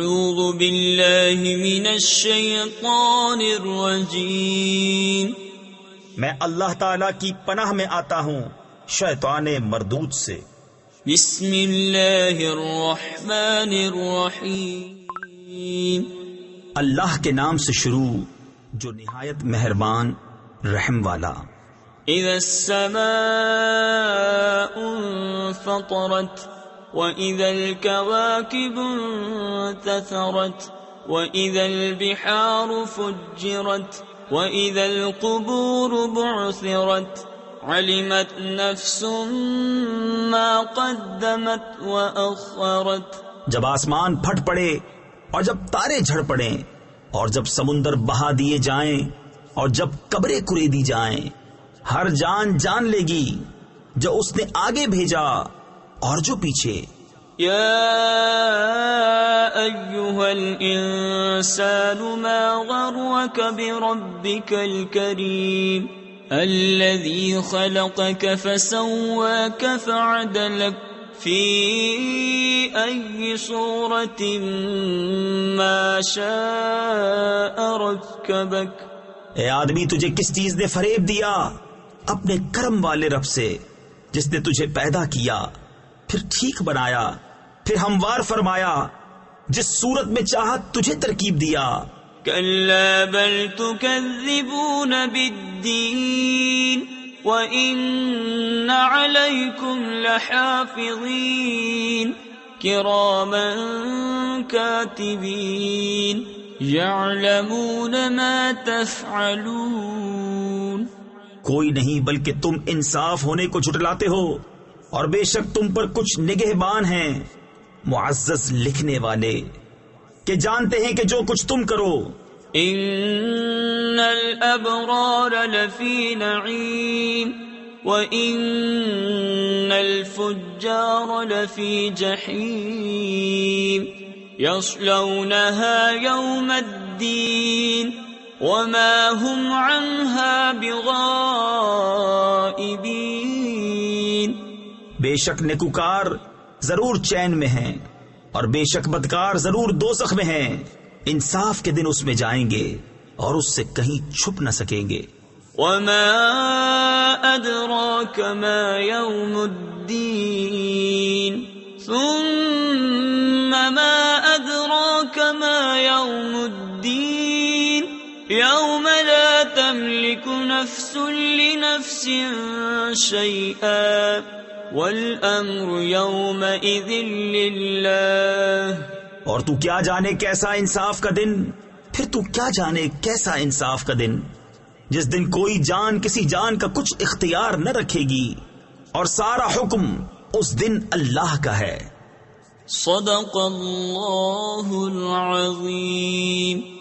اعوذ باللہ من الشیطان الرجیم، میں اللہ تعالی کی پناہ میں آتا ہوں شیطان مردود سے۔ بسم اللہ الرحمن الرحیم، اللہ کے نام سے شروع جو نہایت مہربان رحم والا۔ اذا السماء انفطرت وَإِذَا الْكَوَاكِبُ انتَثَرَتْ وَإِذَا الْبِحَارُ فُجِّرَتْ وَإِذَا الْقُبُورُ بُعْثِرَتْ عَلِمَتْ نَفْسٌ مَّا قَدَّمَتْ وَأَخَّرَتْ۔ جب آسمان پھٹ پڑے اور جب تارے جھڑ پڑیں اور جب سمندر بہا دیے جائیں اور جب قبریں کریدی جائیں، ہر جان جان لے گی جو اس نے آگے بھیجا اور جو پیچھے۔ یا ایھا الانسان ما غرک بربک الکریم الذی خلقک فسواک فعدلک فی ای صورت ما شاء رکبک۔ اے آدمی، تجھے کس چیز نے فریب دیا؟ اپنے کرم والے رب سے جس نے تجھے پیدا کیا، پھر ٹھیک بنایا، پھر ہموار فرمایا، جس صورت میں چاہت تجھے ترکیب دیا۔ کلا بل تکذبون بالدین وان علیکم لحافظین کراما کاتبین یعلمون ما تفعلون۔ کوئی نہیں بلکہ تم انصاف ہونے کو جھٹلاتے ہو، اور بے شک تم پر کچھ نگہبان ہیں معزز لکھنے والے کہ جانتے ہیں کہ جو کچھ تم کرو۔ ان الابرار لفی نعیم وان الفجار لفی جحیم یصلونها یوم الدین وما هم عنها بغائبین۔ بے شک نیکوکار ضرور چین میں ہیں اور بے شک بدکار ضرور دوزخ میں ہیں، انصاف کے دن اس میں جائیں گے اور اس سے کہیں چھپ نہ سکیں گے۔ وما ادراک ما یوم الدین ثم ما ادراک ما یوم الدین یوم لا تملک نفس لنفس شیئا والامر یومئذ للہ۔ اور تو کیا جانے کیسا انصاف کا دن، پھر تو کیا جانے کیسا انصاف کا دن جس دن کوئی جان کسی جان کا کچھ اختیار نہ رکھے گی، اور سارا حکم اس دن اللہ کا ہے۔ صدق اللہ العظیم۔